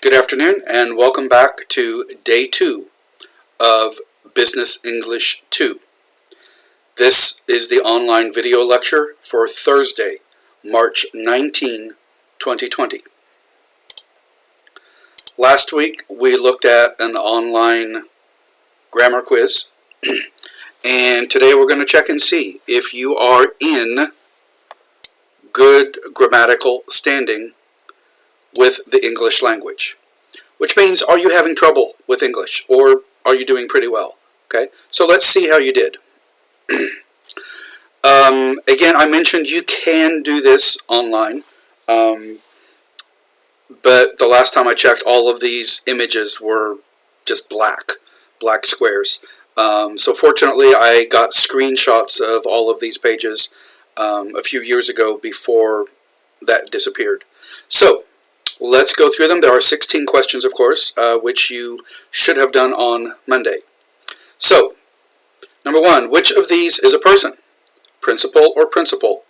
Good afternoon and welcome back to Day 2 of Business English 2. This is the online video lecture for Thursday, March 19, 2020. Last week we looked at an online grammar quiz and today we're going to check and see if you are in good grammatical standing with the English language, which means, are you having trouble with English or are you doing pretty well? Okay, so let's see how you did. Again, I mentioned you can do this online, but the last time I checked, all of these images were just black squares. So fortunately, I got screenshots of all of these pages a few years ago before that disappeared. So let's go through them. There are 16 questions, of course, which you should have done on Monday. So, number 1, which of these is a person? Principal or principal?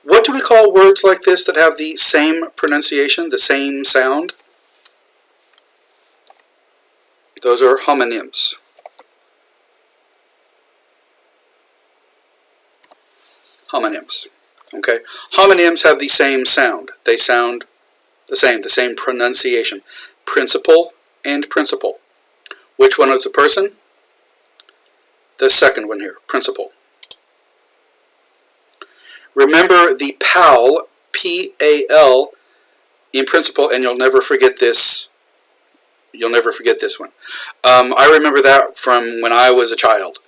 What do we call words like this that have the same pronunciation, the same sound? Those are homonyms. Homonyms. Okay? Homonyms have the same sound. They sound the same pronunciation. Principal and principal. Which one is a person? The second one here, principal. Remember the PAL, P-A-L, in principal, and you'll never forget this. You'll never forget this one. I remember that from when I was a child,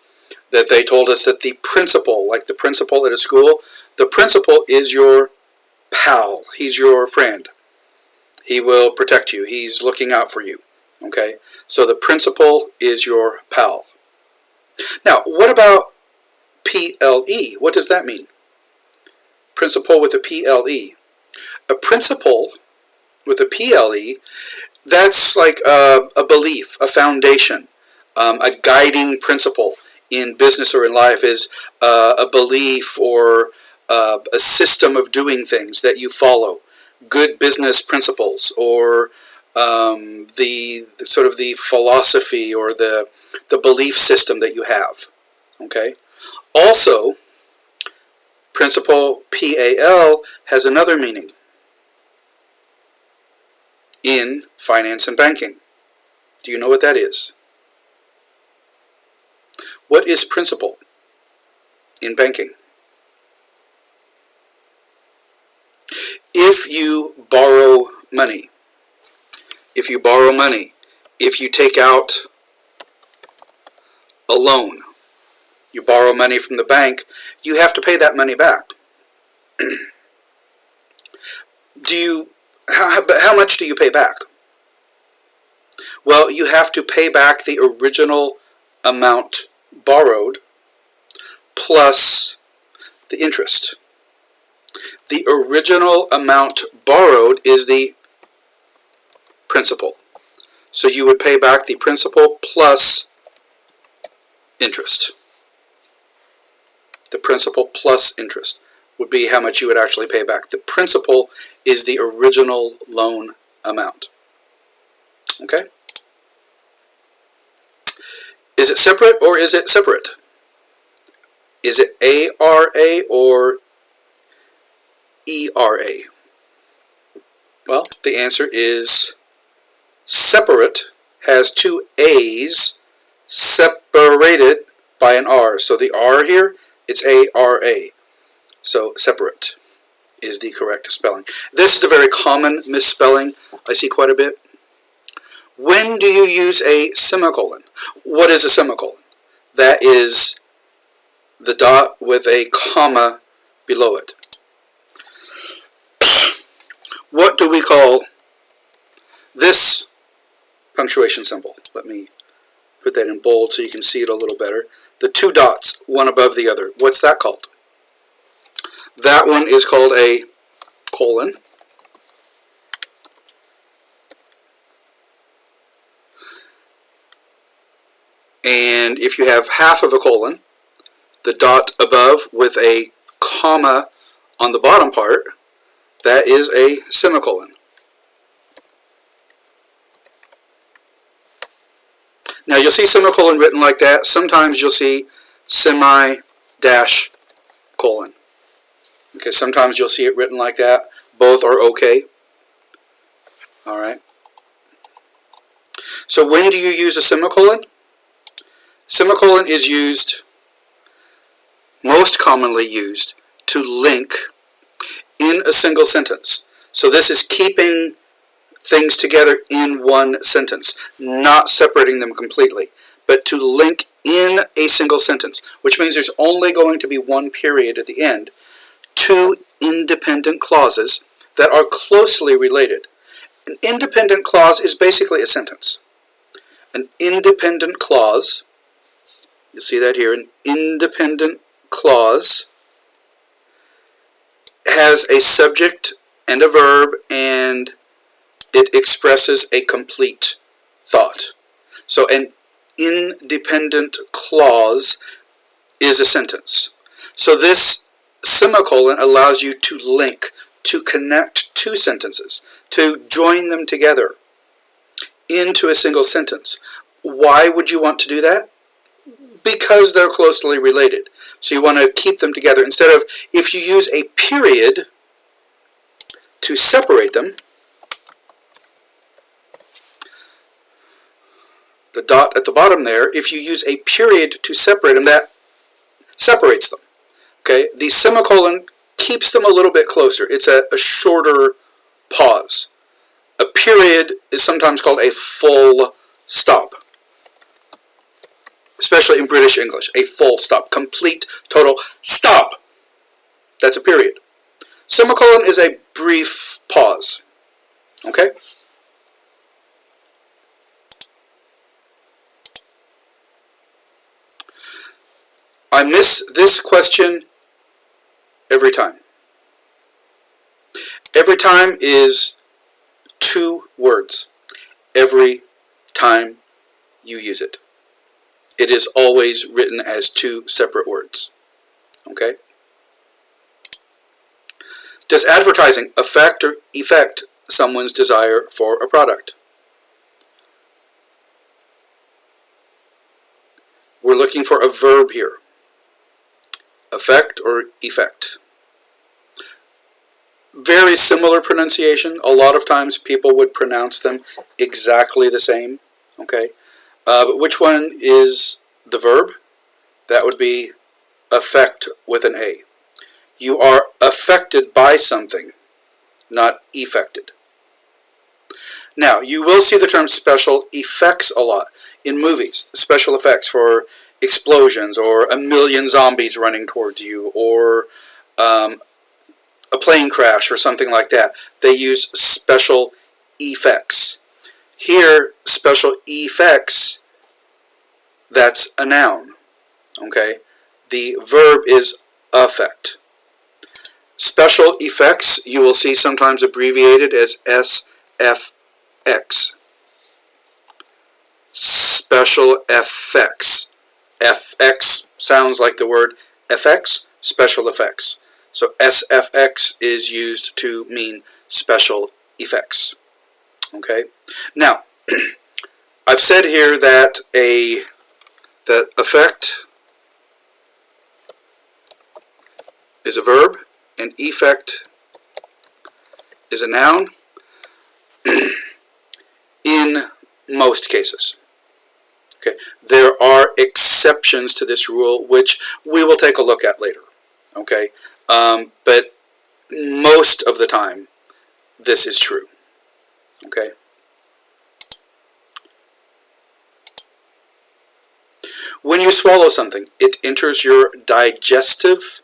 that they told us that the principal, like the principal at a school, the principal is your pal. He's your friend. He will protect you. He's looking out for you. Okay? So the principal is your pal. Now, what about P-L-E? What does that mean? Principal with a P-L-E. A principal with a P-L-E, that's like a belief, a foundation, a guiding principle in business or in life is a belief or a system of doing things that you follow. Good business principles, or the sort of the philosophy or the belief system that you have. Okay. Also, principal, P-A-L, has another meaning in finance and banking. Do you know what that is? What is principal in banking? If you borrow money, if you take out a loan, you borrow money from the bank, you have to pay that money back. How much do you pay back? Well, you have to pay back the original amount borrowed plus the interest. The original amount borrowed is the principal. So you would pay back the principal plus interest. The principal plus interest would be how much you would actually pay back. The principal is the original loan amount. Okay? Is it separate or is it separate? Is it A-R-A or E-R-A? Well, the answer is separate has two A's separated by an R. So the R here, it's A-R-A. So separate is the correct spelling. This is a very common misspelling I see quite a bit. When do you use a semicolon? What is a semicolon? That is the dot with a comma below it. What do we call this punctuation symbol? Let me put that in bold so you can see it a little better. The two dots, one above the other. What's that called? That one is called a colon. And if you have half of a colon, the dot above with a comma on the bottom part, that is a semicolon. see semicolon written like that. Sometimes you'll see semi-dash colon. Okay, sometimes you'll see it written like that. Both are okay. All right. So when do you use a semicolon? Semicolon is used, most commonly used, to link in a single sentence. So this is keeping things together in one sentence, not separating them completely, but to link in a single sentence, which means there's only going to be one period at the end, two independent clauses that are closely related. An independent clause is basically a sentence. An independent clause, you'll see that here, an independent clause has a subject and a verb, and it expresses a complete thought. So an independent clause is a sentence. So this semicolon allows you to link, to connect two sentences, to join them together into a single sentence. Why would you want to do that? Because they're closely related. So you want to keep them together. Instead of, if you use a period to separate them, the dot at the bottom there, if you use a period to separate them, that separates them. Okay, the semicolon keeps them a little bit closer. It's a shorter pause. A period is sometimes called a full stop, especially in British English. A full stop, complete, total stop. That's a period. Semicolon is a brief pause. Okay? I miss this question every time. Every time is 2 words. Every time you use it. It is always written as 2 separate words. Okay? Does advertising affect or effect someone's desire for a product? We're looking for a verb here. Affect or effect. Very similar pronunciation. A lot of times people would pronounce them exactly the same. Okay? But which one is the verb? That would be affect with an A. You are affected by something, not effected. Now, you will see the term special effects a lot in movies. Special effects for explosions, or a million zombies running towards you, or a plane crash, or something like that. They use special effects. Here, special effects, that's a noun. Okay? The verb is affect. Special effects, you will see sometimes abbreviated as SFX. Special effects. FX sounds like the word FX, special effects. So SFX is used to mean special effects. Okay? Now, I've said here that affect is a verb and effect is a noun in most cases. Okay, there are exceptions to this rule, which we will take a look at later. Okay, but most of the time, this is true. Okay. When you swallow something, it enters your digestive.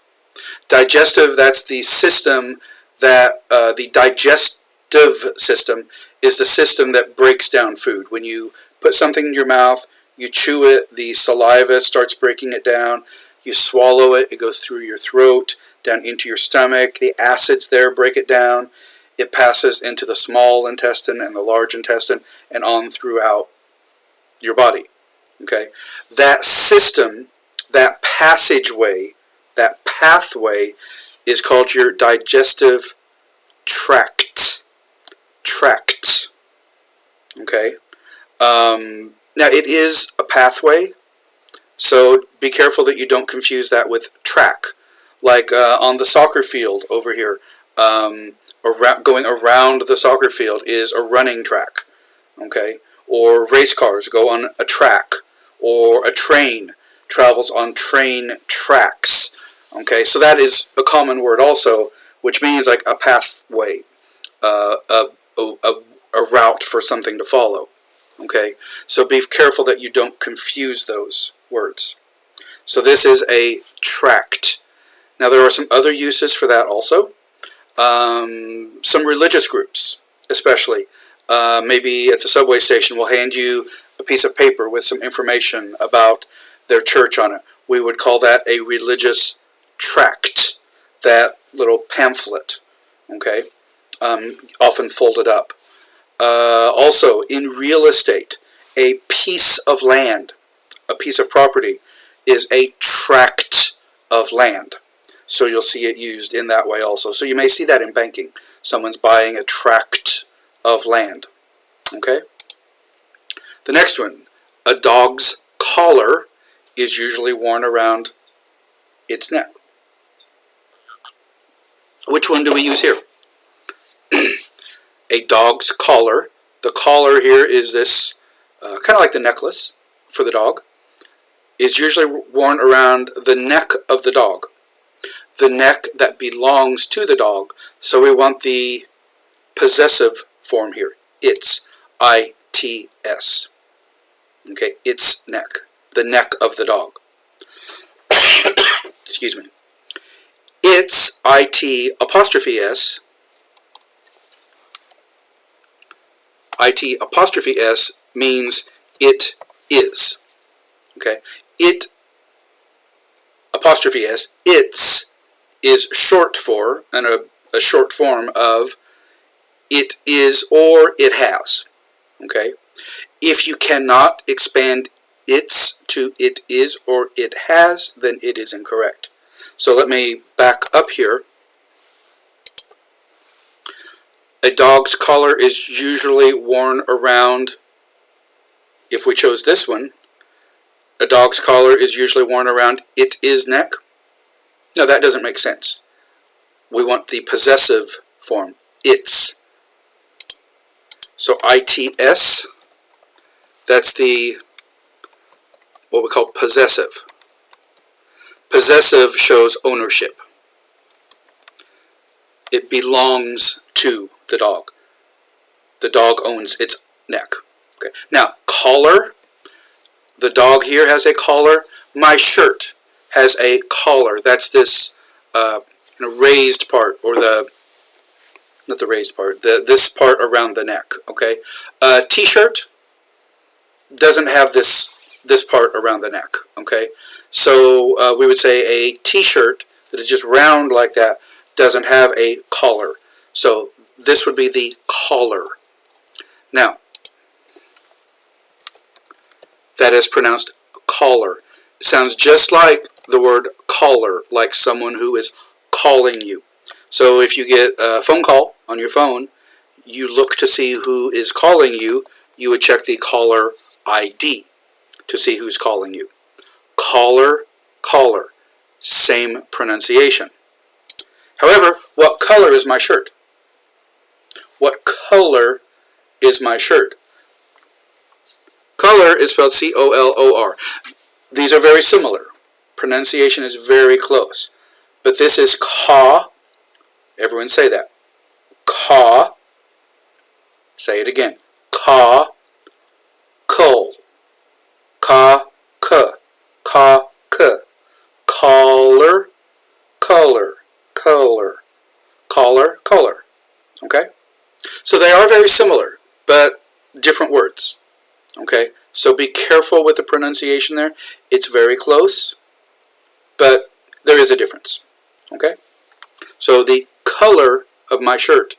Digestive, that's the system that, the digestive system is the system that breaks down food. When you put something in your mouth, you chew it, the saliva starts breaking it down, you swallow it, it goes through your throat, down into your stomach, the acids there break it down, it passes into the small intestine and the large intestine, and on throughout your body. Okay? That system, that passageway, that pathway is called your digestive tract. Okay? Now, it is a pathway, so be careful that you don't confuse that with track. Like on the soccer field over here, going around the soccer field is a running track, okay? Or race cars go on a track, or a train travels on train tracks, okay? So that is a common word also, which means like a pathway, a route for something to follow, okay? So be careful that you don't confuse those words. So this is a tract. Now there are some other uses for that also. Some religious groups, especially, maybe at the subway station, will hand you a piece of paper with some information about their church on it. We would call that a religious tract, that little pamphlet, okay, often folded up. Also, in real estate, a piece of land, a piece of property, is a tract of land. So you'll see it used in that way also. So you may see that in banking. Someone's buying a tract of land. Okay? The next one, a dog's collar is usually worn around its neck. Which one do we use here? A dog's collar. The collar here is this, kind of like the necklace for the dog, is usually worn around the neck of the dog. The neck that belongs to the dog. So we want the possessive form here. Its, I-T-S. Okay, its neck. The neck of the dog. Excuse me. Its, I-T apostrophe S. I-T apostrophe S means it is. Okay, it apostrophe S, its, is short for, and a short form of it is or it has. Okay? If you cannot expand its to it is or it has, then it is incorrect. So let me back up here. A dog's collar is usually worn around, if we chose this one, a dog's collar is usually worn around it is neck. No, that doesn't make sense. We want the possessive form, its. So I-T-S, that's the, what we call possessive. Possessive shows ownership. It belongs to the dog. The dog owns its neck. Okay. Now, collar, the dog here has a collar. My shirt has a collar. That's this raised part, or not the raised part, this part around the neck. Okay, a T-shirt doesn't have this part around the neck. Okay, so we would say a T-shirt that is just round like that doesn't have a collar. So this would be the collar. Now, that is pronounced collar. It sounds just like the word caller, like someone who is calling you. So if you get a phone call on your phone, you look to see who is calling you. You would check the caller ID to see who's calling you. Caller, caller, same pronunciation. However, what color is my shirt? What color is my shirt? Color is spelled C-O-L-O-R. These are very similar. Pronunciation is very close. But this is ka. Everyone say that. Ka. Say it again. Ka. Kul. Ka. K. Ka. K. Collar. Color. Color. Collar. Color. Okay? So they are very similar, but different words. Okay? So be careful with the pronunciation there. It's very close, but there is a difference. Okay? So the color of my shirt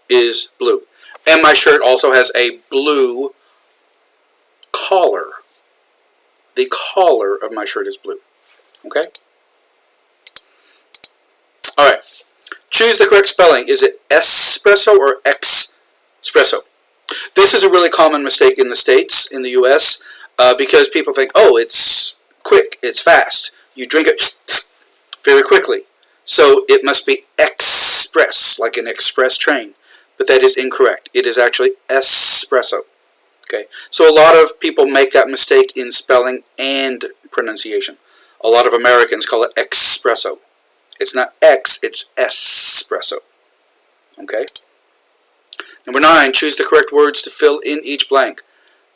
is blue. And my shirt also has a blue collar. The collar of my shirt is blue. Okay? Alright. Choose the correct spelling. Is it espresso or expresso? This is a really common mistake in the States, in the U.S., because people think, oh, it's quick, it's fast. You drink it very quickly. So it must be express, like an express train. But that is incorrect. It is actually espresso. Okay, so a lot of people make that mistake in spelling and pronunciation. A lot of Americans call it espresso. It's not X, it's espresso. Okay. Number 9, choose the correct words to fill in each blank.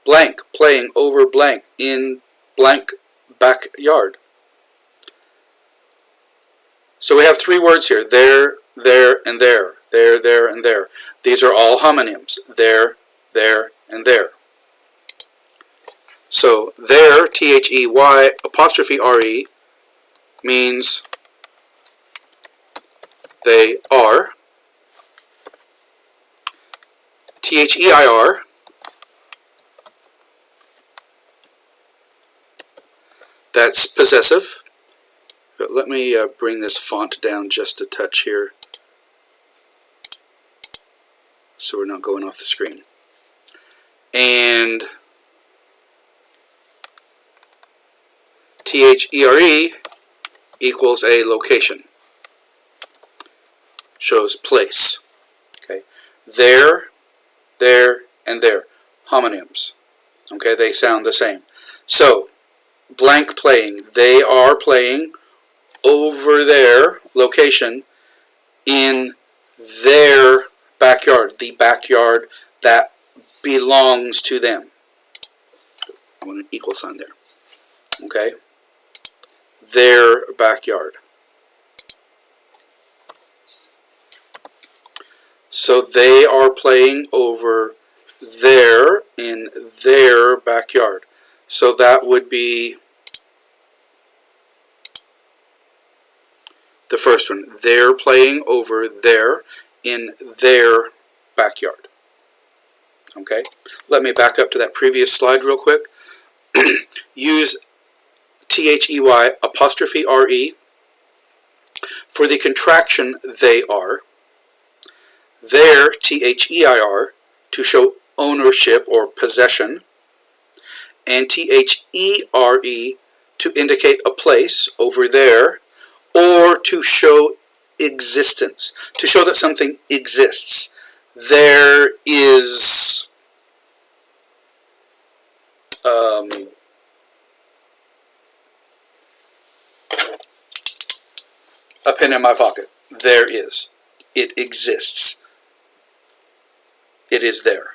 Blank, playing over blank in blank backyard. So we have 3 words here. There, and there. There, and there. These are all homonyms. There, and there. So there, T-H-E-Y apostrophe R-E, means they are. T-H-E-I-R, that's possessive. But let me bring this font down just a touch here so we're not going off the screen. And T-H-E-R-E equals a location. Shows place. Okay. There, and there. Homonyms. Okay, they sound the same. So, blank playing. They are playing over their location in their backyard. The backyard that belongs to them. I want an equal sign there. Okay? Their backyard. So they are playing over there in their backyard. So that would be the first one. They're playing over there in their backyard. Okay? Let me back up to that previous slide real quick. Use T-H-E-Y apostrophe R-E for the contraction they are. There, T-H-E-I-R, to show ownership or possession, and T-H-E-R-E to indicate a place over there, or to show existence, to show that something exists. There is a pen in my pocket. There is. It exists. It is there.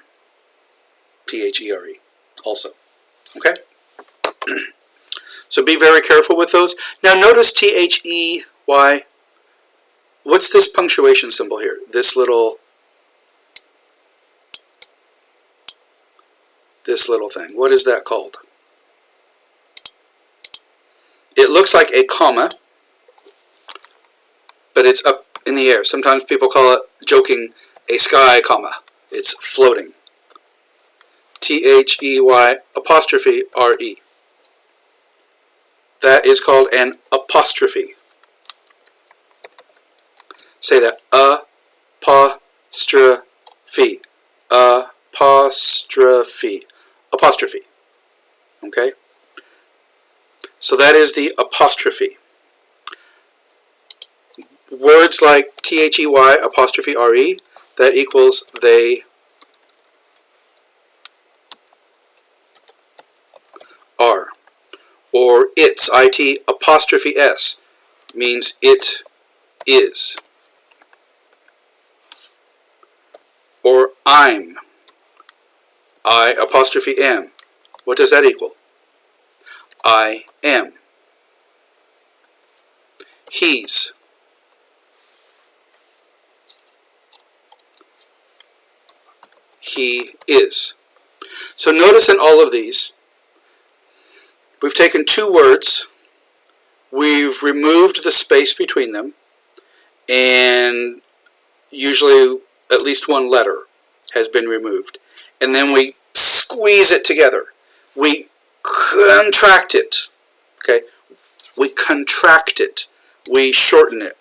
T-H-E-R-E also. Okay? So be very careful with those. Now notice T-H-E-Y. What's this punctuation symbol here? This little thing. What is that called? It looks like a comma, but it's up in the air. Sometimes people call it, joking, a sky comma. It's floating. T-H-E-Y apostrophe R-E. That is called an apostrophe. Say that. Apostrophe. Apostrophe. Apostrophe. Okay? So that is the apostrophe. Words like T-H-E-Y apostrophe R-E, that equals they are. Or it's, I-T apostrophe S, means it is. Or I'm, I apostrophe M. What does that equal? I am. He's. He is. So notice in all of these, we've taken 2 words, we've removed the space between them, and usually at least 1 letter has been removed. And then we squeeze it together. We contract it. Okay? We contract it. We shorten it.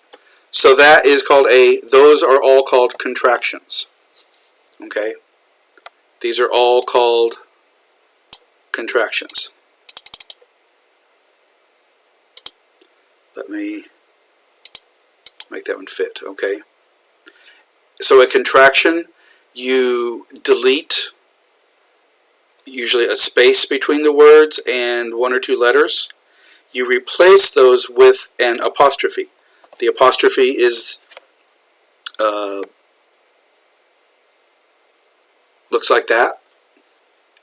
So that is called those are all called contractions. Okay? These are all called contractions. Let me make that one fit, okay? So a contraction, you delete usually a space between the words and one or two letters. You replace those with an apostrophe. The apostrophe is looks like that.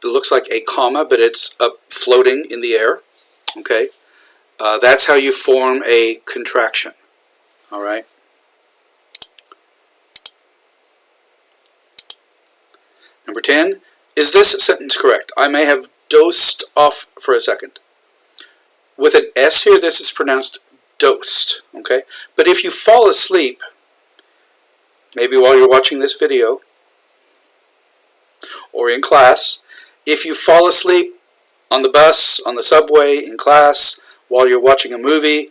It looks like a comma, but it's up floating in the air. Okay, that's how you form a contraction. All right. Number 10. Is this sentence correct? I may have dozed off for a second. With an S here, this is pronounced dosed. Okay, but if you fall asleep, maybe while you're watching this video or in class, if you fall asleep on the bus, on the subway, in class, while you're watching a movie,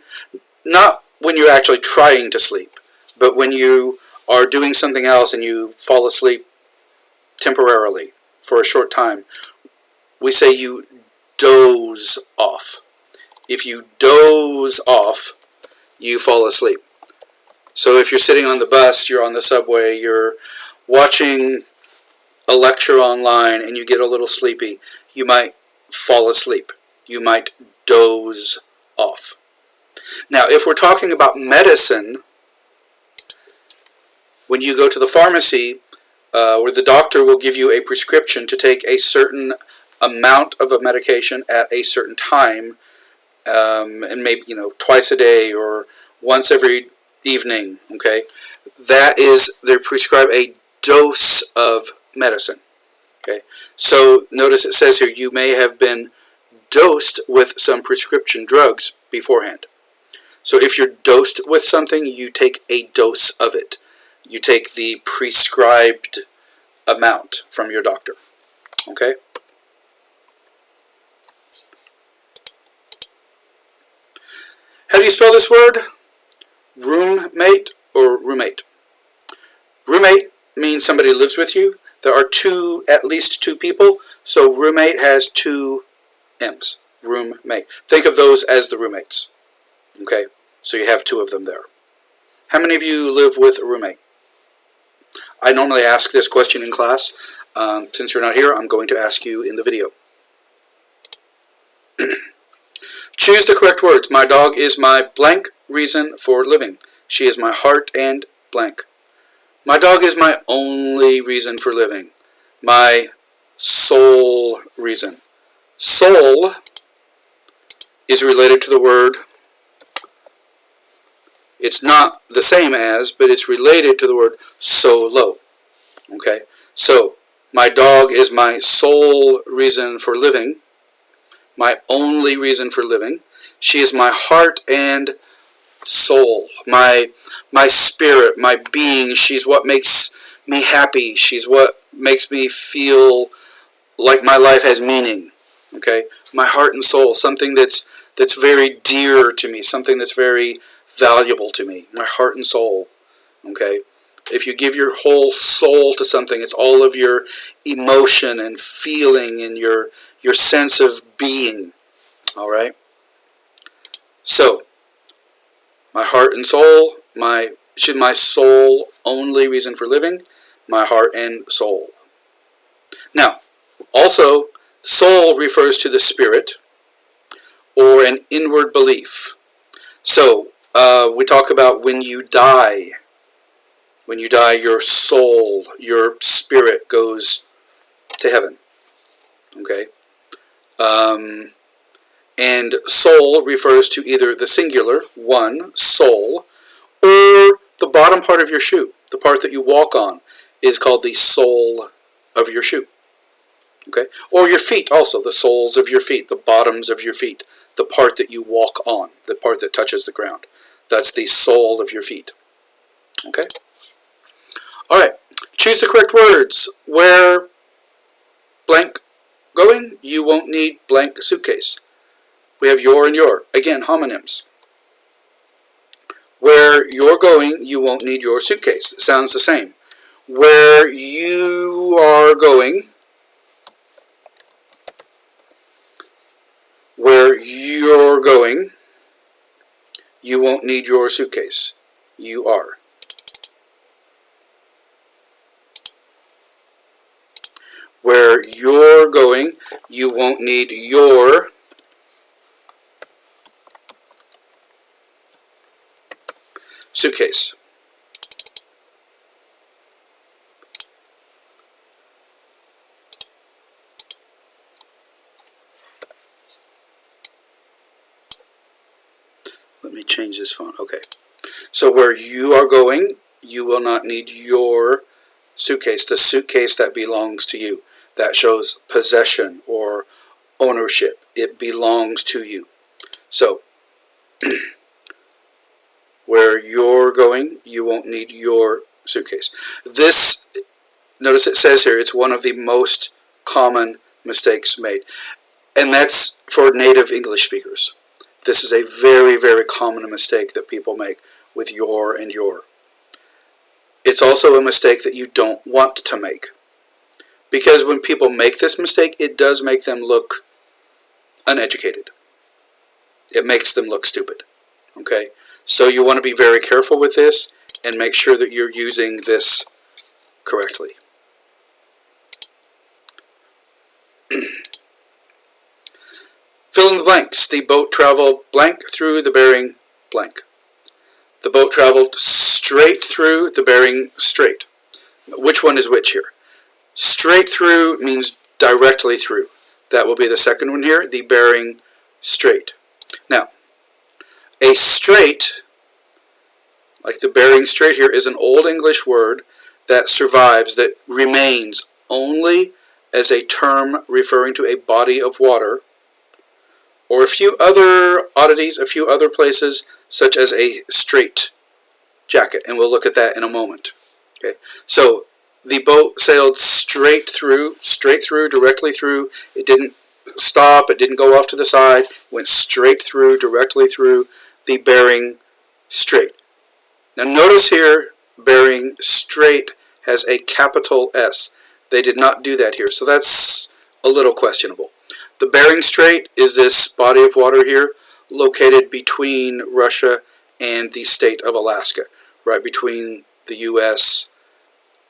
not when you're actually trying to sleep, but when you are doing something else and you fall asleep temporarily for a short time, we say you doze off. If you doze off, you fall asleep. So if you're sitting on the bus, you're on the subway, you're watching a lecture online and you get a little sleepy, you might fall asleep. You might doze off. Now, if we're talking about medicine, when you go to the pharmacy, where the doctor will give you a prescription to take a certain amount of a medication at a certain time, and maybe, twice a day or once every evening, okay? That is, they prescribe a dose of medicine, okay? So notice it says here, you may have been dosed with some prescription drugs beforehand. So if you're dosed with something, you take a dose of it. You take the prescribed amount from your doctor, okay? How do you spell this word? Roommate or roommate? Roommate means somebody who lives with you. There are at least two people, so roommate has two M's. Roommate. Think of those as the roommates. Okay, so you have two of them there. How many of you live with a roommate? I normally ask this question in class. Since you're not here, I'm going to ask you in the video. Choose the correct words. My dog is my blank reason for living. She is my heart and blank. My dog is my only reason for living. My sole reason. Soul is related to the word. It's not the same as, but it's related to the word solo. Okay? So, my dog is my sole reason for living. My only reason for living. She is my heart and soul. My spirit, my being. She's what makes me happy. She's what makes me feel like my life has meaning. Okay? My heart and soul. Something that's very dear to me. Something that's very valuable to me. My heart and soul. Okay? If you give your whole soul to something, it's all of your emotion and feeling and your sense of being. All right? So, my heart and soul, my soul only reason for living, my heart and soul. Now, also, soul refers to the spirit or an inward belief. So, we talk about when you die. When you die, your soul, your spirit goes to heaven. Okay? And soul refers to either the singular, one, soul, or the bottom part of your shoe. The part that you walk on is called the sole of your shoe. Okay? Or your feet also, the soles of your feet, the bottoms of your feet, the part that you walk on, the part that touches the ground. That's the sole of your feet. Okay? Alright, choose the correct words. Where blank going, you won't need blank suitcase. We have your and your. Again, homonyms. Where you're going, you won't need your suitcase. It sounds the same. Where you are going, you're going, you won't need your suitcase. You are. Where you're going, you won't need your suitcase. Let me change this font. Okay. So where you are going, you will not need your suitcase, the suitcase that belongs to you. That shows possession or ownership. It belongs to you. So, where you're going, you won't need your suitcase. This, notice it says here, it's one of the most common mistakes made. And that's for native English speakers. This is a very, very common mistake that people make with your and your. It's also a mistake that you don't want to make. Because when people make this mistake, it does make them look uneducated. It makes them look stupid. Okay? So you want to be very careful with this and make sure that you're using this correctly. Fill in the blanks. The boat traveled blank through the Bering blank. The boat traveled straight through the Bering Strait. Which one is which here? Straight through means directly through. That will be the second one here, the Bering Strait. Now, a strait, like the Bering Strait here, is an Old English word that survives, that remains only as a term referring to a body of water, or a few other oddities, a few other places, such as a strait jacket, and we'll look at that in a moment. Okay, so the boat sailed straight through, directly through. It didn't stop, it didn't go off to the side, went straight through, directly through the Bering Strait. Now notice here, Bering Strait has a capital S. They did not do that here, so that's a little questionable. The Bering Strait is this body of water here, located between Russia and the state of Alaska, right between the U.S.,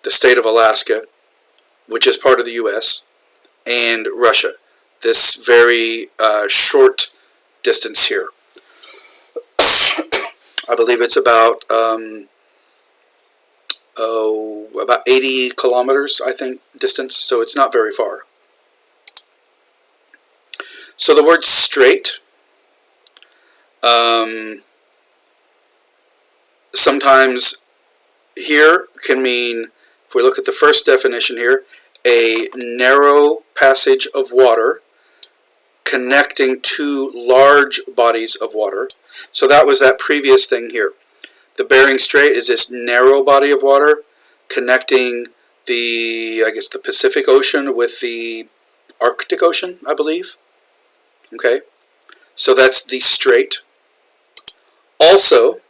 the state of Alaska, which is part of the U.S., and Russia. This very short distance here. I believe it's about 80 kilometers, I think, distance, so it's not very far. So the word strait, sometimes here can mean, if we look at the first definition here, a narrow passage of water connecting two large bodies of water. So that was that previous thing here. The Bering Strait is this narrow body of water connecting the, I guess, the Pacific Ocean with the Arctic Ocean, I believe. Okay, so that's the strait. Also,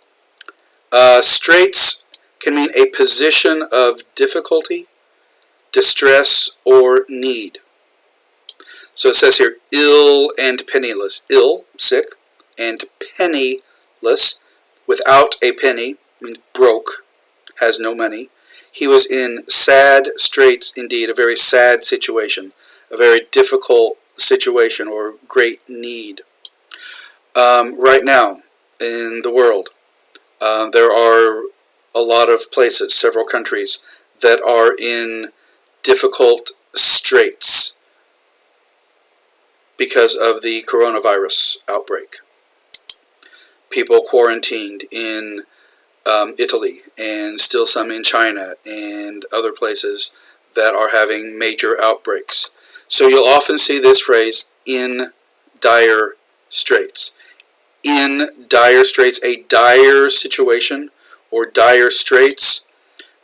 straits can mean a position of difficulty, distress, or need. So it says here, ill and penniless. Ill, sick, and penniless, without a penny, means broke, has no money. He was in sad straits indeed, a very sad situation, a very difficult situation or great need. Right now in the world, there are a lot of places, several countries, that are in difficult straits because of the coronavirus outbreak. People quarantined in Italy, and still some in China and other places that are having major outbreaks. So you'll often see this phrase, in dire straits. In dire straits, a dire situation or dire straits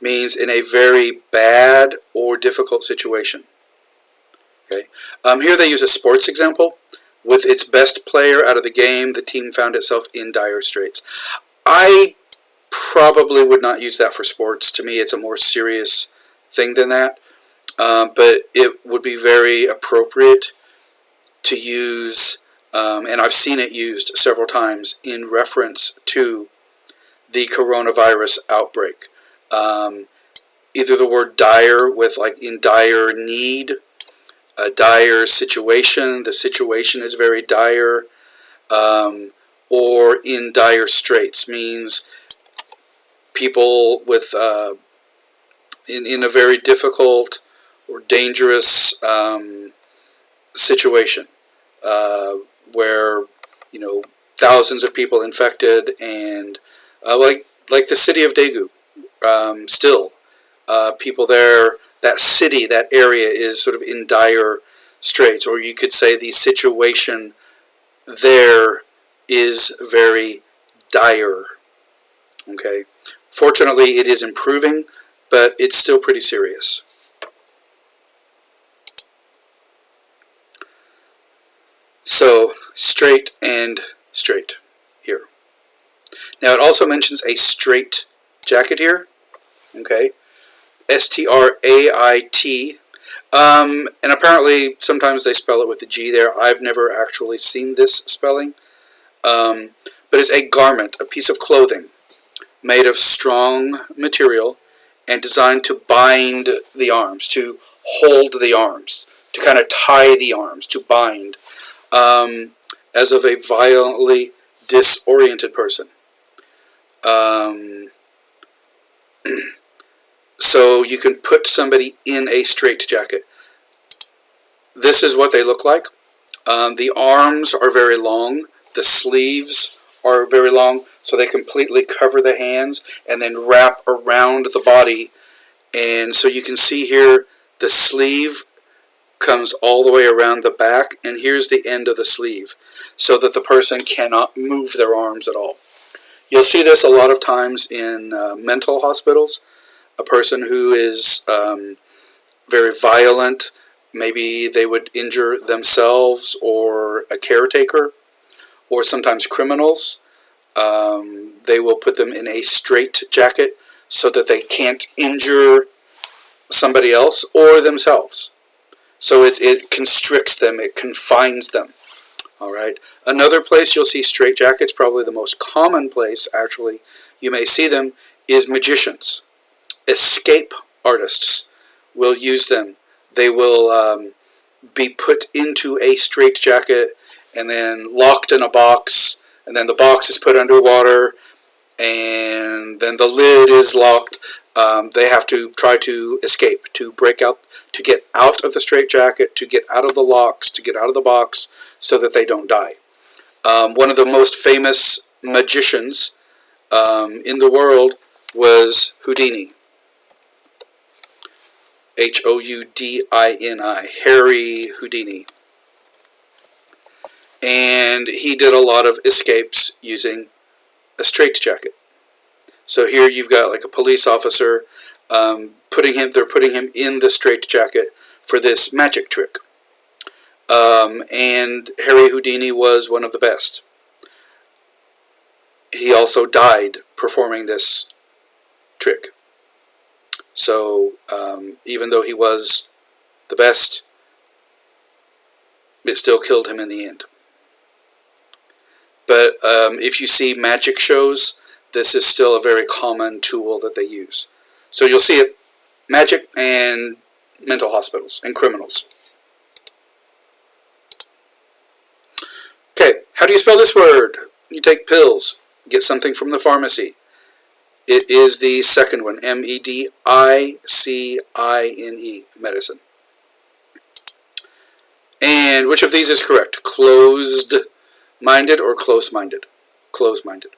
means in a very bad or difficult situation. Okay. Here they use a sports example. With its best player out of the game, the team found itself in dire straits. I probably would not use that for sports. To me, it's a more serious thing than that. But it would be very appropriate to use and I've seen it used several times in reference to the coronavirus outbreak. Either the word dire with like in dire need, a dire situation, the situation is very dire, or in dire straits means people with in a very difficult or dangerous situation, where thousands of people infected, and like the city of Daegu, still people there. That city, that area is sort of in dire straits, or you could say the situation there is very dire. Okay, fortunately, it is improving, but it's still pretty serious. So, straight and straight here. Now, it also mentions a straight jacket here. Okay, S-T-R-A-I-T. And apparently, sometimes they spell it with the G there. I've never actually seen this spelling. But it's a garment, a piece of clothing, made of strong material and designed to bind the arms, to hold the arms, to kind of tie the arms, to bind, as of a violently disoriented person. So you can put somebody in a straitjacket. This is what they look like. The arms are very long. The sleeves are very long, so they completely cover the hands and then wrap around the body. And so you can see here the sleeve comes all the way around the back, and here's the end of the sleeve, so that the person cannot move their arms at all. You'll see this a lot of times in mental hospitals. A person who is very violent, maybe they would injure themselves or a caretaker, or sometimes criminals. They will put them in a straitjacket so that they can't injure somebody else or themselves. So it constricts them, it confines them. All right. Another place you'll see straitjackets, probably the most common place actually you may see them, is magicians. Escape artists will use them. They will be put into a straitjacket and then locked in a box, and then the box is put underwater, and then the lid is locked. They have to try to escape, to break out, to get out of the straitjacket, to get out of the locks, to get out of the box, so that they don't die. One of the most famous magicians in the world was Houdini. Houdini, Harry Houdini. And he did a lot of escapes using a straitjacket. So here you've got like a police officer, they're putting him in the straitjacket for this magic trick. And Harry Houdini was one of the best. He also died performing this trick. So even though he was the best, it still killed him in the end. But if you see magic shows, this is still a very common tool that they use. So you'll see it, magic and mental hospitals and criminals. Okay, how do you spell this word? You take pills, get something from the pharmacy. It is the second one, medicine, medicine. And which of these is correct? Closed-minded or close-minded? Close-minded.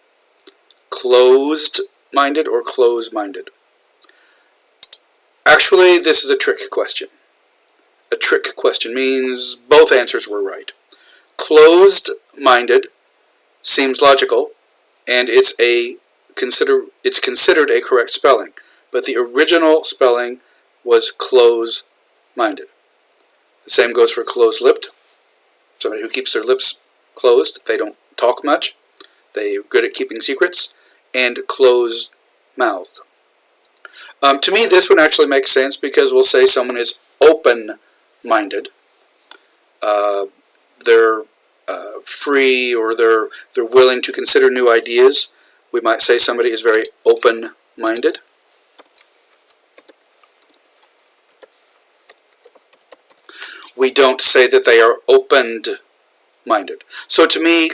Closed-minded or close-minded? Actually, this is a trick question. A trick question means both answers were right. Closed-minded seems logical, and it's considered a correct spelling, but the original spelling was close-minded. The same goes for close-lipped. Somebody who keeps their lips closed, they don't talk much, they're good at keeping secrets, and closed-mouthed. To me, this one actually makes sense because we'll say someone is open-minded. They're free, or they're willing to consider new ideas. We might say somebody is very open-minded. We don't say that they are opened-minded. So to me,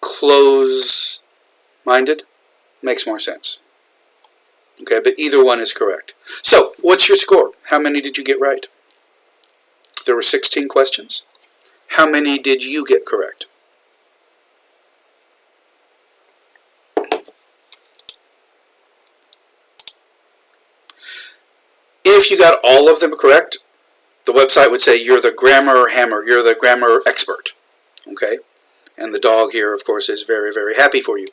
close-minded makes more sense. Okay, but either one is correct. So, what's your score? How many did you get right? There were 16 questions. How many did you get correct? If you got all of them correct, the website would say you're the grammar hammer, you're the grammar expert. Okay? And the dog here, of course, is very, very happy for you.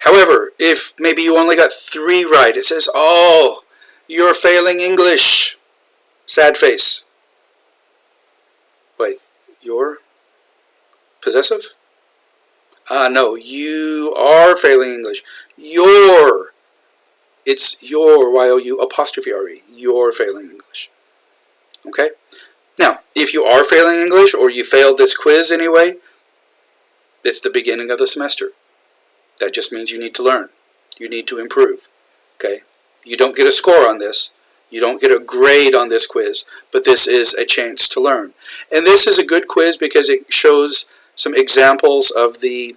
However, if maybe you only got 3 right, it says, oh, you're failing English. Sad face. Wait, you're possessive? No, you are failing English. You're. It's your, Y-O-U, apostrophe R-E. You're failing English. Okay? Now, if you are failing English, or you failed this quiz anyway, it's the beginning of the semester. That just means you need to learn. You need to improve. Okay? You don't get a score on this. You don't get a grade on this quiz, but this is a chance to learn. And this is a good quiz because it shows some examples of the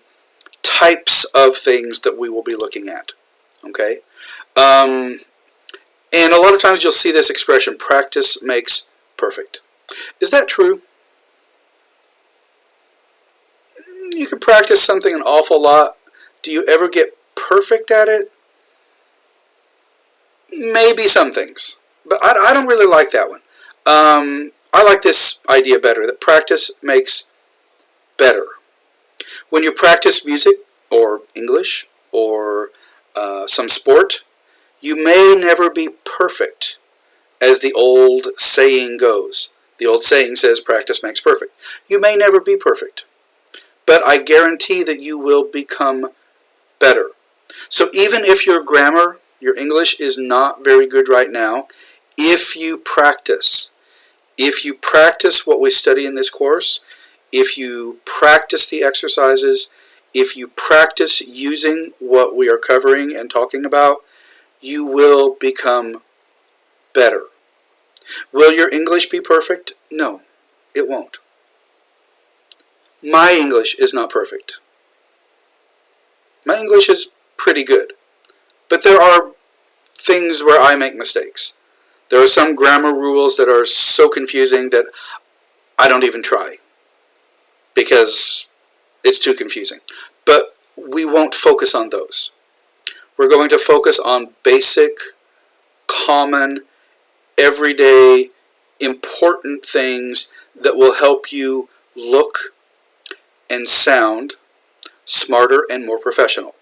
types of things that we will be looking at. Okay? And a lot of times you'll see this expression, practice makes perfect. Is that true? You can practice something an awful lot. Do you ever get perfect at it? Maybe some things. But I don't really like that one. I like this idea better, that practice makes better. When you practice music, or English, or some sport, you may never be perfect, as the old saying goes. The old saying says practice makes perfect. You may never be perfect, but I guarantee that you will become better. So even if your grammar, your English is not very good right now, if you practice what we study in this course, if you practice the exercises, if you practice using what we are covering and talking about, you will become better. Will your English be perfect? No, it won't. My English is not perfect. My English is pretty good. But there are things where I make mistakes. There are some grammar rules that are so confusing that I don't even try, because it's too confusing. But we won't focus on those. We're going to focus on basic, common, everyday, important things that will help you look and sound smarter and more professional.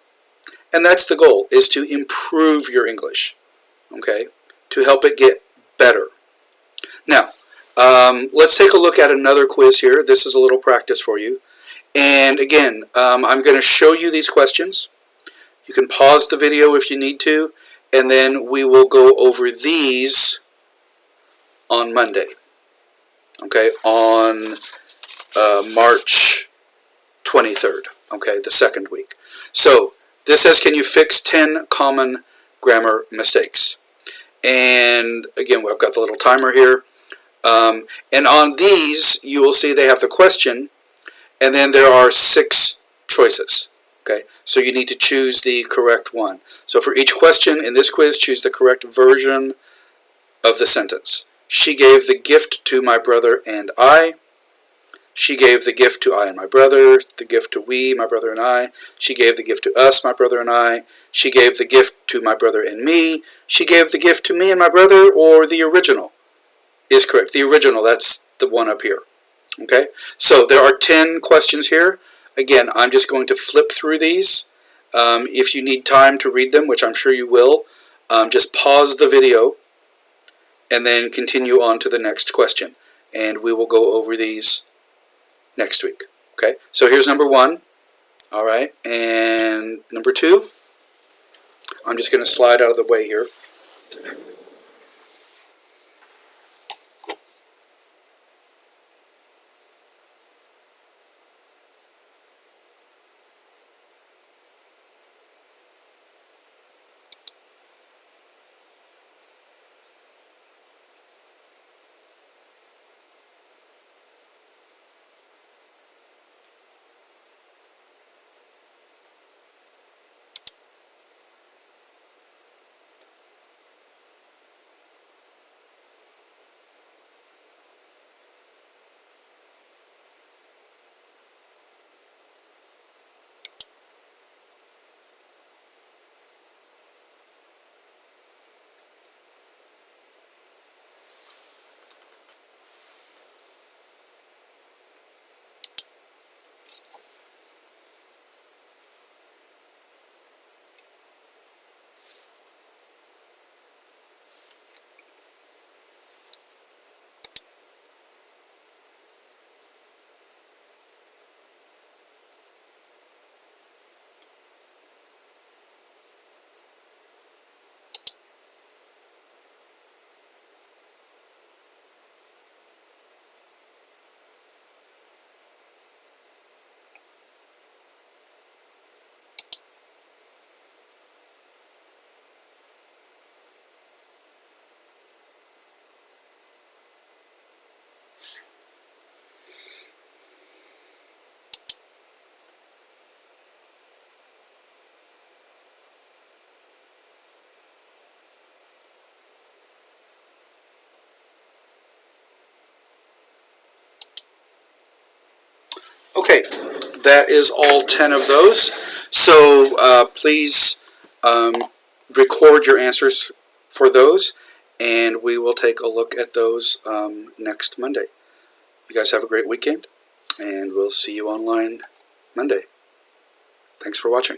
And that's the goal, is to improve your English, okay? To help it get better. Now, let's take a look at another quiz here. This is a little practice for you. And again, I'm going to show you these questions. You can pause the video if you need to, and then we will go over these on Monday, okay, on March 23rd, okay, the second week. So, this says, can you fix 10 common grammar mistakes? And again, I've got the little timer here. And on these, you will see they have the question, and then there are 6 choices. Okay, so you need to choose the correct one. So for each question in this quiz, choose the correct version of the sentence. She gave the gift to my brother and I. She gave the gift to I and my brother, the gift to we, my brother and I. She gave the gift to us, my brother and I. She gave the gift to my brother and me. She gave the gift to me and my brother, or the original is correct. The original, that's the one up here. Okay, so there are 10 questions here. Again, I'm just going to flip through these. If you need time to read them, which I'm sure you will, just pause the video and then continue on to the next question. And we will go over these next week. Okay, so here's number 1. All right, and number 2. I'm just going to slide out of the way here. Okay, that is all 10 of those. So please record your answers for those, and we will take a look at those next Monday. You guys have a great weekend, and we'll see you online Monday. Thanks for watching.